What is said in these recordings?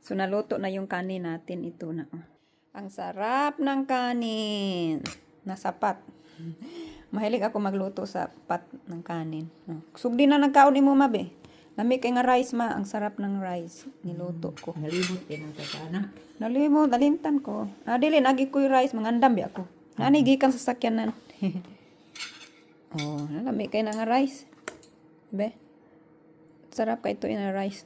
So, naluto na yung kanin natin. Ito na. Oh. Ang sarap ng kanin. Nasapat. Mahilig ako magluto sa pat ng kanin. Oh. Sugdi na nagkaon mo, mabe. Lami kay nga rice, ma. Ang sarap ng rice. Niluto ko. Nalimot din ang kasana. Nalimot, nalimtan ko. Dili, nagi ko yung rice. Mangandam bi ako. Nanigikan sa sakyanan. Oh, lami kay na nga rice. Be. Sarap kay ito na rice.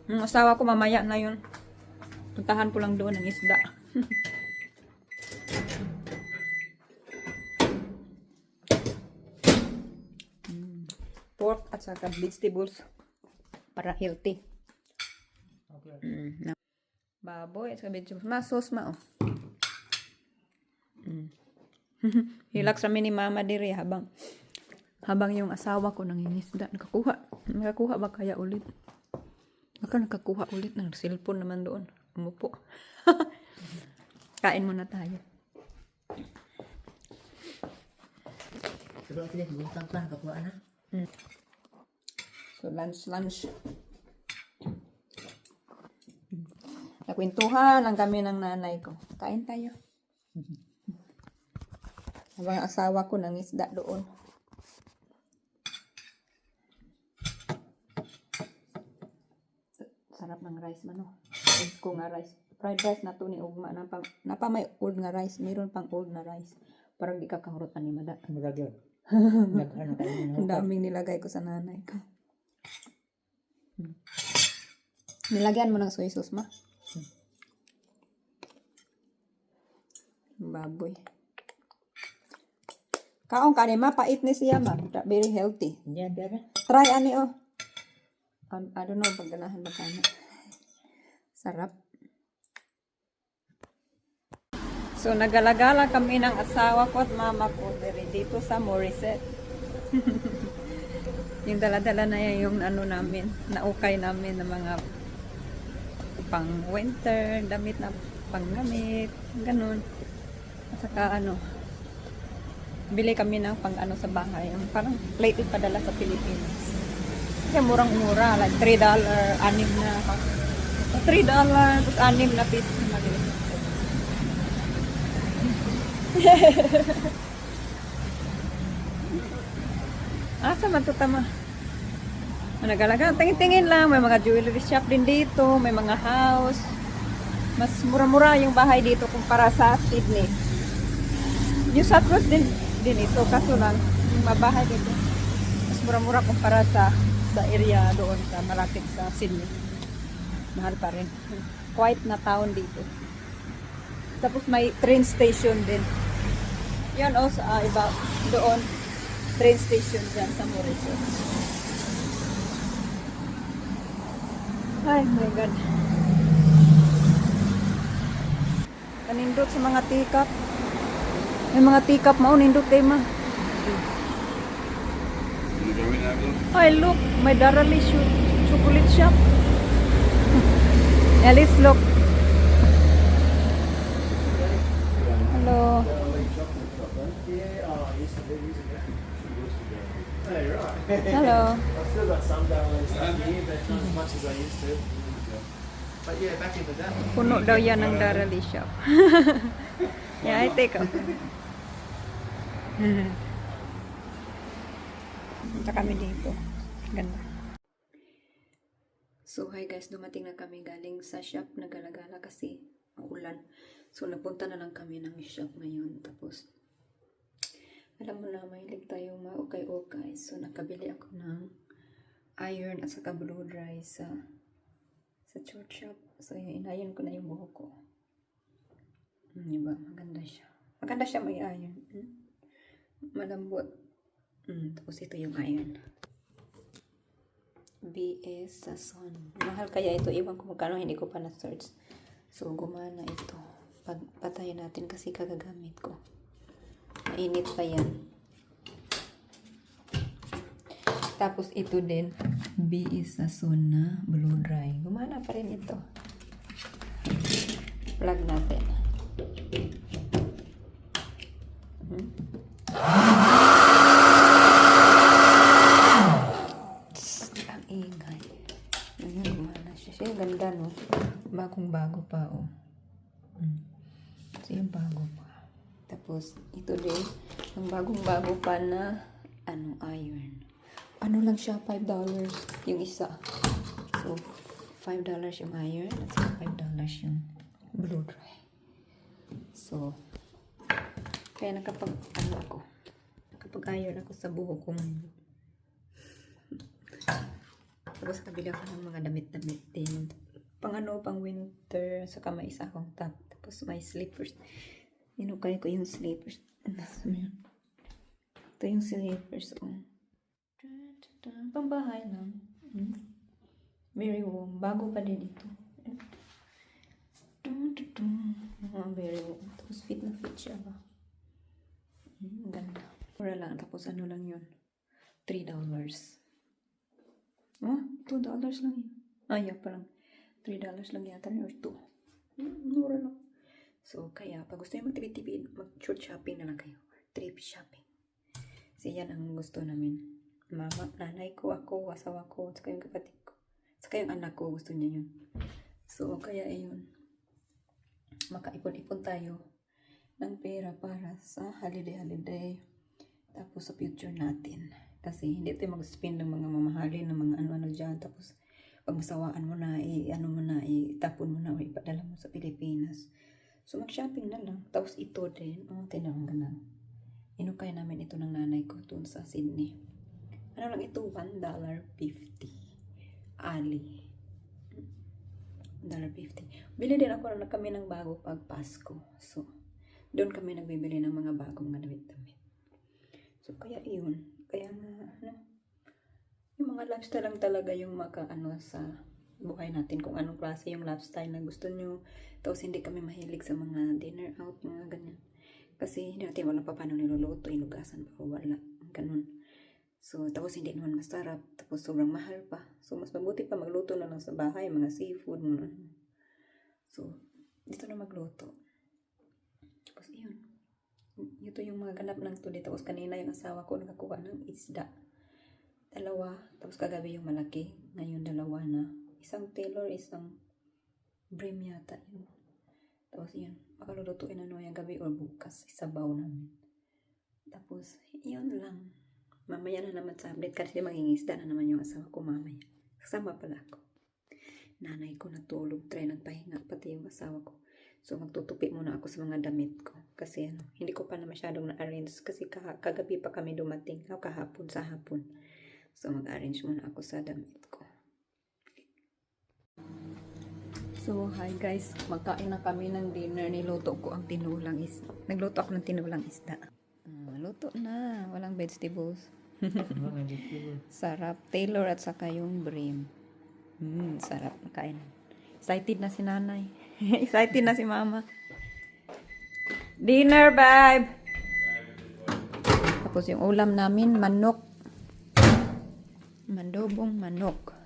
Asawa ko mamaya na yun. Puntahan ko lang doon ng isda. Pork at saka vegetables para healthy. Baboy at saka vegetables. Masos ma oh. Hilak sa ni mama diri habang yung asawa ko nangingisda. Nakakuha ba kaya ulit? Nakakuha ulit. Nag-cellphone naman doon. Umupo. Kain muna tayo. Pero sila butang pa nakakuha na. So lunch. Nakwentuhan lang kami ng nanay ko. Kain tayo. Habang asawa ko nangisda doon. Sarap ng rice man oh. Ko nga rice. Fried rice na to ni ugma napa may old nga rice, meron pang old na rice. Parang di ka kahurot ani mada. Murag yun. Nag-ano tayo Ang daming nilagay ko sa nanay ko. Nilagyan mo ng soy sauce ma. Baboy. Kaong kani ma pait ni siya ma. Very healthy. Yan, dara. Try ani oh. I don't know pag ganahan ba kanya. Sarap. So nagalagala kami ng asawa ko at mama ko dito sa Morissette. Yung dala-dala na yan yung ano namin, naukay namin ng mga pang winter, damit na panggamit, ganun. At saka ano, bili kami ng pang ano sa bahay, yung parang plate padala sa Pilipinas. Kasi murang-mura, like $3, anim na, $3, tapos anim na piece na maliit. Asa man to tama? Nagalaga, tingin-tingin lang, may mga jewelry shop din dito, may mga house. Mas mura-mura yung bahay dito kumpara sa Sydney. New South Wales din ito, kaso lang yung mabahay dito mas mura-mura kumpara sa area doon sa malapit sa Sydney. Mahal pa rin. Quiet na town dito. Tapos may train station din. Yan also iba doon train station dyan sa Morissette. Ay my God. Kanindot sa mga teacup. May mga teacup maunindot kay ma. Ay look, may Darali chocolate shop. Alice look. Hello. Hello. I've still got some downloads stuff here, but not as much as I used to. But yeah, back in the day. Puno daw yan ng Darali shop. Yeah, I take off. Punta kami dito. Ganda. So, hi guys. Dumating na kami galing sa shop. Nagalagala kasi ulan. So, napunta na lang kami ng shop ngayon. Tapos, alam mo na, mahilig tayong maukay-ukay. So, nakabili ako ng iron at saka blow dry sa church shop. So, inayon ko na yung buhok ko. Diba? Maganda siya. Maganda siya may iron. Malambot. Tapos ito yung iron. BS Sason. Mahal kaya ito. Iwan ko magkano. Hindi ko pa na-search. So, gumana ito. Patayin natin kasi kagagamit ko. Mainit pa yan. Tapos ito din. BS Sason na blow dry. Gumana pa rin ito. Plug natin. Ang ingay. Siya yung ganda, no? Bagong-bago pa, oh. Siya yung bago pa. Tapos, ito din, yung bagong-bago pa na, iron. Ano lang siya, $5 yung isa. So, $5 yung iron at saka $5 yung blow dry. So, kaya nakapag-iron ako sa buhok ko ngayon. Tapos kabili ako ng mga damit-damit din. Pang winter, saka may isa akong top. Tapos may slippers. Inukay ko yung slippers. Ito yung slippers. Oh. Pambahay lang. Very warm. Bago pa din ito. Very warm. Tapos fit na fit siya ba? Ganda. Mura lang. Tapos ano lang yun? $3. Oh, $2 lang yun. Yeah, parang $3 lang yata or 2. Mura lang. So, kaya pag gusto nyo magtipid-tipid, mag-short shopping na lang kayo. Trip shopping. Kasi yan ang gusto namin. Mama, nanay ko, ako, asawa ko, saka yung kapatid ko. Saka yung anak ko, gusto niya yun. So, kaya ayun. Makaipon-ipon tayo ng pera para sa holiday. Tapos sa future natin. Kasi hindi tayo mag-spend ng mga mamahalin, ng mga ano-ano dyan. Tapos, pag masawaan mo na, itapon mo na, o ipadala mo sa Pilipinas. So, mag-shopping na lang. Tapos ito din, tinawag na. Inukay namin ito ng nanay ko doon sa Sydney. Ano lang ito? $1.50. Ali. $1.50. Bili din ako na kami ng bago pag Pasko. So, doon kami nagbibili ng mga bagong damit-damit. So, kaya yun. Kaya yung mga lifestyle lang talaga yung sa buhay natin. Kung anong klase yung lifestyle na gusto nyo. Tapos, hindi kami mahilig sa mga dinner out, mga ganyan. Kasi, hindi natin wala pa paano niluluto, inugasan pa o wala. Ganun. So, tapos hindi naman masarap. Tapos sobrang mahal pa. So, mas mabuti pa magluto na lang sa bahay. Mga seafood. So, dito na magluto. Tapos, yun. Ito yung mga ganap ng tuli. Tapos, kanina yung asawa ko nakakuha ng isda. 2. Tapos, kagabi yung malaki. Ngayon, 2 na. Isang tailor, isang brim yata yun. Tapos, yun. Makalulutuin na yung gabi or bukas. Isabaw namin. Tapos, yun lang. Mamaya na naman sa update kasi mangingisda na naman yung asawa ko mamaya. Kasama pala ako. Nanay ko natulog, try nagpahinga, pati yung asawa ko. So magtutupi muna ako sa mga damit ko. Kasi hindi ko pa na masyadong na-arrange kasi kagabi pa kami dumating. Kahapon sa hapon. So mag-arrange muna ako sa damit ko. So hi guys, magkain na kami ng dinner. Nagluto ako ng tinulang isda. Luto na. Walang vegetables. Sarap. Tailor at saka yung brim. Sarap. Kain. Excited na si nanay. Excited na si mama. Dinner, babe! Tapos yung ulam namin, manok. Mandobong manok.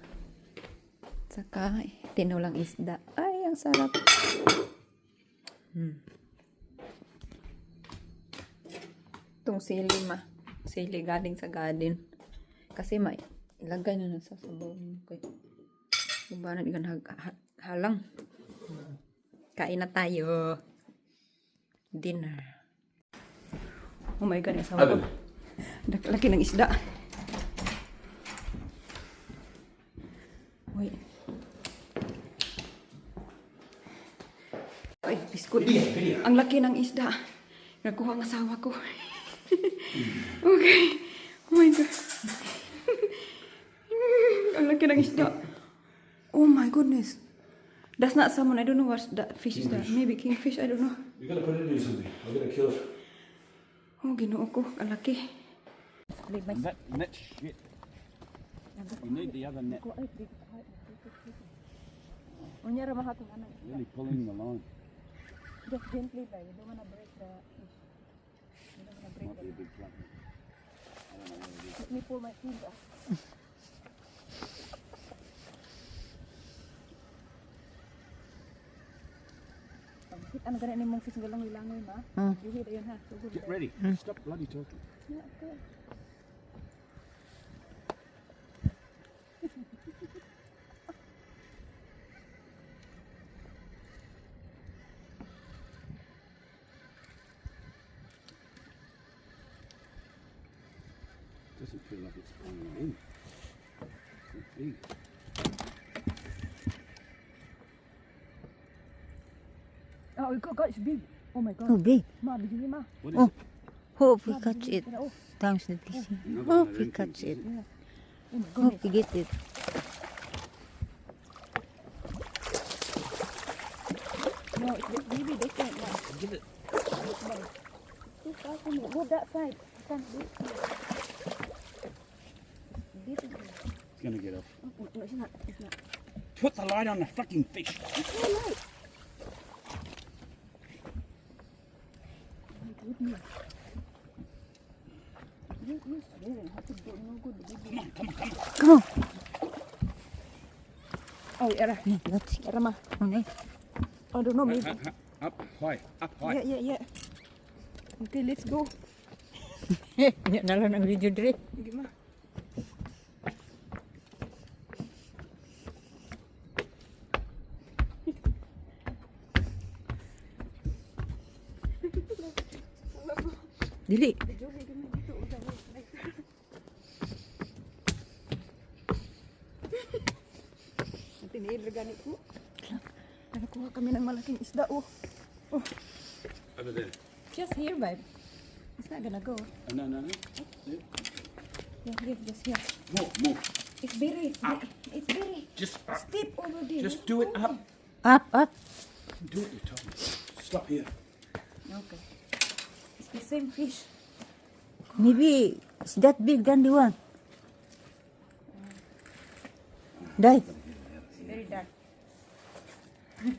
Saka tinulang isda. Ay, ang sarap. Itong sili galing sa garden kasi may ilagay na sa sabaw diba na ikan halang. Kain na tayo. Dinner. Oh my god, asawa ko laki ng isda. Wait. Ay, biskut. Ang laki ng isda. Nakuha ang asawa ko. Okay. Oh my god. Ang laki ng isda. Oh my goodness. That's not salmon. I don't know what that fish is. That. Maybe kingfish. I don't know. You gotta put it in something. I'm gonna kill it. Oh, ginoo ko. Ang laki. That net shit. You need the other net. Really pulling the line. Just gently, babe. You don't want to break the fish. You don't want to break Might be a big flat. I don't know what it is. Let me pull my feet up. Ano ganyan mong fish galang ilangoy ba? You hit ayun ha. Get ready. Stop bloody talking. Yeah, okay. doesn't feel like it's going in. It's big. Oh, God, it's big. Oh my Oh, God. big. Ma, bigyan niya, ma. What is Oh. it? Hope we catch it. Oh, Thanks to fishing. Another one Hope of we them catch things, it. isn't yeah. Oh my Hope goodness. we get it. No, it's really different now. Give it. Too far from it. Move that side. I can't do it. This is It's gonna get off. oh, no, it's not. It's not. Put the light on the fucking fish. It's so light. My goodness. You swearing. How to do no good. Come on, come on, come on. Come on. Oh, era. Yeah, let's get Era, ma. on it. I don't know, maybe. Up high, up high. Yeah. Okay, let's go. Yan na lang ang video dire. Sige, ma. Dili. Tiniid gani ko. Nakakuha kami ng malaking isda, oh. Over there. Just here, babe. It's not gonna go. Oh, no. There. Yeah, here, just here. More. It's very, it's very Just steep over there. Just do it up. Up. Do it, you told me. Stop here. Okay. It's the same fish. Maybe it's that big than the one. Dai. Very dark.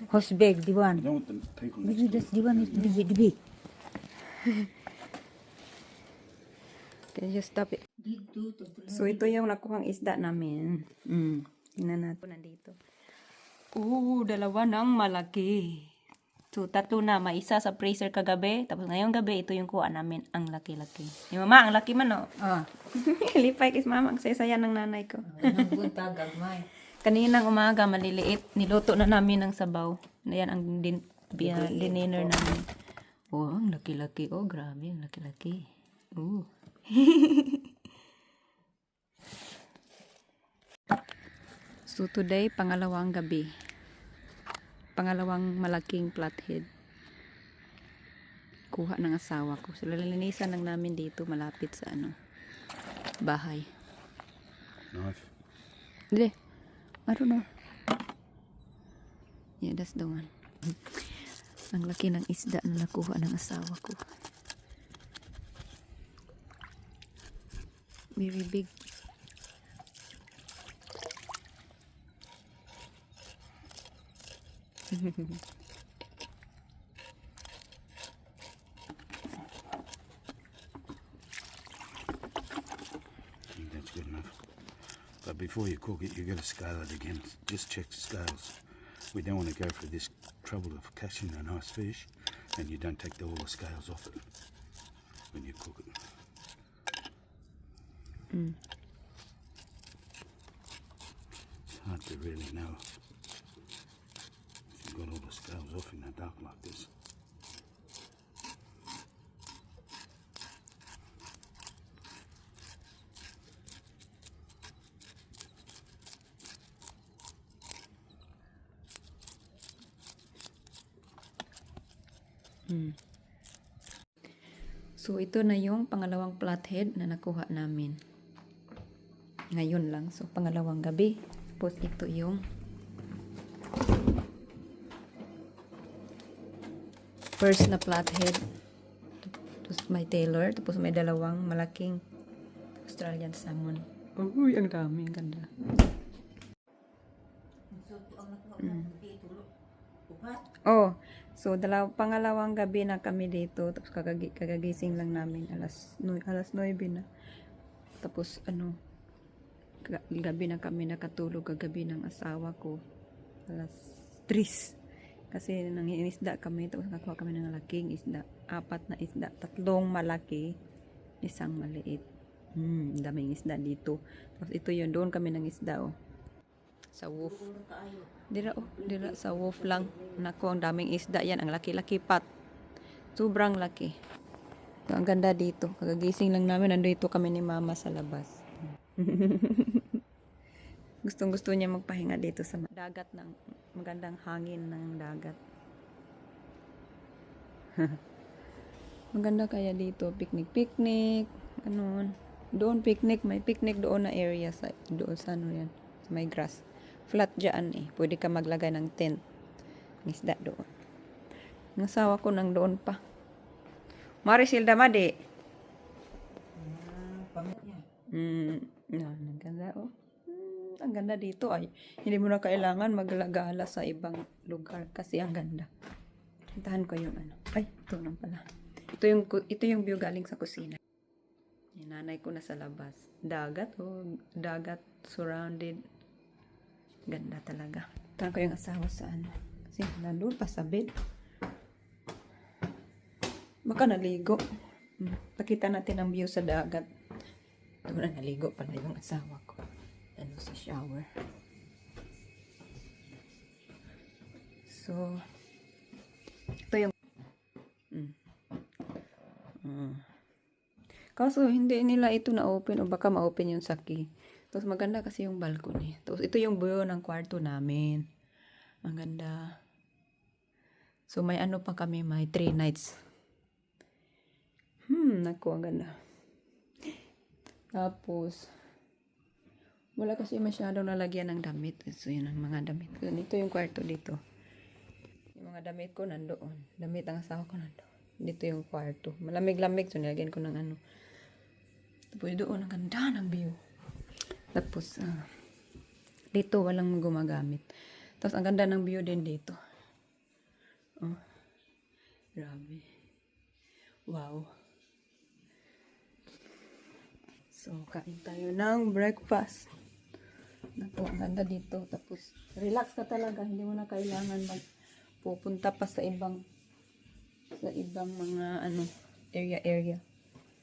Who's big, the I one? don't want the people Maybe next to that's the one is big. Can you just stop it? So, ito yung nakuhang isda namin. Tingnan natin. Nandito. Dalawa ng malaki. So, tatlo na. May isa sa freezer kagabi. Tapos ngayong gabi, ito yung kuha namin. Ang laki-laki. Yung mama, ang laki man, no? Ah. Lipay kis mama. Ang saya ng nanay ko. Nagbunta gagmay. Kaninang umaga, maliliit. Niluto na namin ng sabaw. Yan ang dinner namin. Oh, ang laki-laki. Oh, grabe. Ang laki-laki. So, today, pangalawang gabi. Pangalawang malaking flathead. Kuha ng asawa ko. So, lalinisan lang namin dito malapit sa bahay. Knife. Dili. I don't know. Yeah, that's the one. Ang laki ng isda na nakuha ng asawa ko. Very big. I think that's good enough. But before you cook it, you got to scale it again. Just check the scales. We don't want to go through this trouble of catching a nice fish, and you don't take all the scales off it when you cook it. It's hard to really know if you've got all the scales off in the dark like this. So, ito na yung pangalawang flathead na nakuha namin. Ngayon lang. So, pangalawang gabi. Tapos, ito yung first na flathead. Tapos, may tailor. Tapos, may dalawang malaking Australian salmon. Uy, ang dami. Ang ganda. Oh, so pangalawang gabi na kami dito. Tapos kagagising lang namin alas 9 na. Tapos gabi na kami nakatulog kagabi ng asawa ko. Alas 3. Kasi nangingisda kami. Tapos nakakuha kami ng malaking isda. 4 na isda. 3 malaki. 1 maliit. Daming isda dito. Tapos ito yun. Doon kami ng isda, oh. Sa wolf. Dira sa wolf lang. Naku, ang daming isda yan. Ang laki-laki pat. Sobrang laki. Ang ganda dito. Kagagising lang namin, nandito kami ni mama sa labas. Gustong gusto niya magpahinga dito sa dagat ng magandang hangin ng dagat. Maganda kaya dito, picnic, ano, doon picnic, may picnic doon na area sa doon sa ano yan, sa may grass. Flat dyan eh. Pwede ka maglagay ng tent. Isda doon. Ang asawa ko nang doon pa. Marisilda Madi. Ang ganda oh. Ang ganda dito ay. Hindi mo na kailangan maglagala sa ibang lugar kasi ang ganda. Tintahan ko yung ano. Ay, ito lang pala. Ito yung view galing sa kusina. Yung nanay ko na sa labas. Dagat oh. Dagat surrounded. Ganda talaga. Tintahan ko yung asawa sa ano. Kasi nandun pa sa bed. Baka naligo. Pakita natin ang view sa dagat. Doon na naligo pala yung asawa ko. Ano sa shower. So, ito yung kaso hindi nila ito na-open o baka ma-open yung saki. Tapos maganda kasi yung balcony. Tapos ito yung view ng kwarto namin. Ang ganda. So may ano pa kami, may 3 nights. Naku, ang ganda. Tapos, wala kasi masyadong nalagyan ng damit. So, yun ang mga damit ko. Ito yung kwarto dito. Yung mga damit ko nandoon. Damit ang asawa ko nandoon. Dito yung kwarto. Malamig-lamig. So, nilagyan ko ng ano. Tapos, doon ang ganda ng view. Tapos, dito walang gumagamit. Tapos, ang ganda ng view din dito. Oh. Grabe. Wow. So, kain tayo ng breakfast. Naku, ang ganda dito. Tapos, relax ka talaga. Hindi mo na kailangan magpupunta pa sa ibang mga ano, area.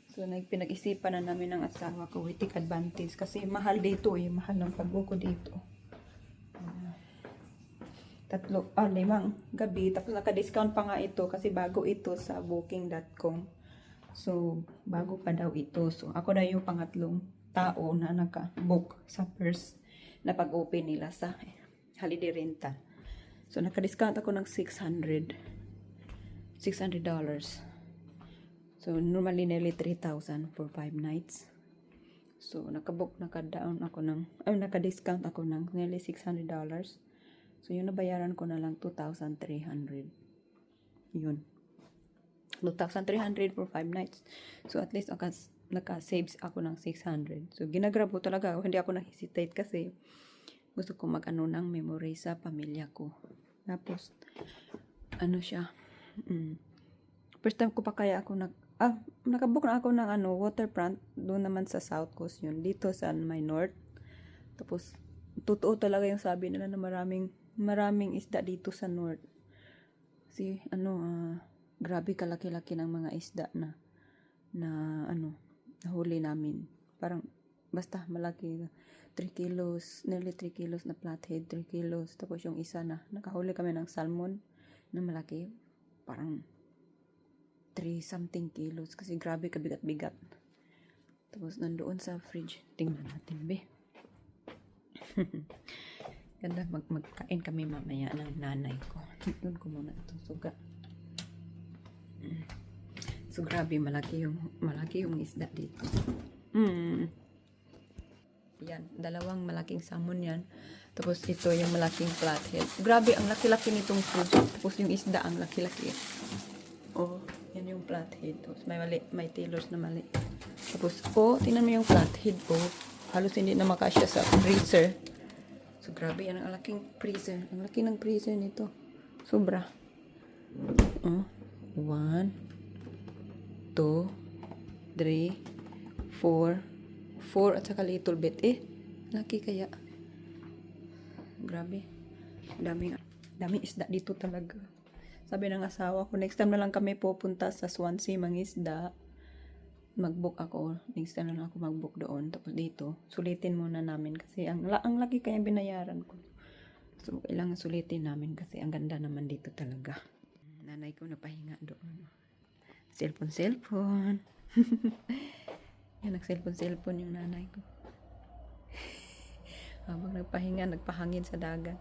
So, pinag-isipan na namin ng asawa ko. We take advantage. Kasi mahal dito eh. Mahal ng pagbuko dito. 5 gabi. Tapos, naka-discount pa nga ito. Kasi bago ito sa booking.com. So, bago pa daw ito. So, ako na yung pangatlong tao na naka-book sa first na pag-open nila sa holiday rental. So, naka-discount ako ng $600. So, normally nearly 3,000 for 5 nights. So, naka-discount ako ng nearly $600. So, yung nabayaran ko na lang 2,300. Yun. 2,300 for 5 nights. So, at least naka-saves ako ng 600. So, ginagrab ko talaga. Hindi ako na-hesitate kasi gusto ko mag-ano ng memory sa pamilya ko. Tapos, ano siya. First time ko pa kaya ako nakabook na ako ng waterfront. Doon naman sa South Coast yun. Dito sa my North. Tapos, totoo talaga yung sabi nila na maraming isda dito sa North. Kasi, grabe kalaki-laki ng mga isda na nahuli namin. Parang, basta malaki. 3 kilos, nearly 3 kilos na flathead, 3 kilos. Tapos yung isa nakahuli kami ng salmon na malaki. Parang 3 something kilos. Kasi grabe kabigat-bigat. Tapos nandoon sa fridge. Tingnan natin, be. Ganda, magkain kami mamaya ng nanay ko. Doon ko muna itong suga. So grabe, malaki yung isda dito. Yan, 2 malaking salmon yan. Tapos ito yung malaking flathead. Grabe, ang laki-laki nitong food. Tapos yung isda ang laki-laki. Oh, yan yung flathead. Tapos may tailors na mali. Tapos, tingnan mo yung flathead. Halos hindi na makasya sa freezer. So grabe, yan ang laking freezer. Ang laki ng freezer nito. Sobra. 1, 2, 3, 4 at saka little bit laki kaya. Grabe, daming isda dito talaga. Sabi ng asawa ko, next time na lang kami pupunta sa Swansea mangisda. Mag-book ako, next time na lang ako mag-book doon. Tapos dito, sulitin muna namin kasi ang laki kaya binayaran ko. So kailangan sulitin namin kasi ang ganda naman dito talaga. Nanay ko napahinga doon. Cellphone. Yan, nag-cellphone yung nanay ko. Habang nagpahinga, nagpahangin sa dagat.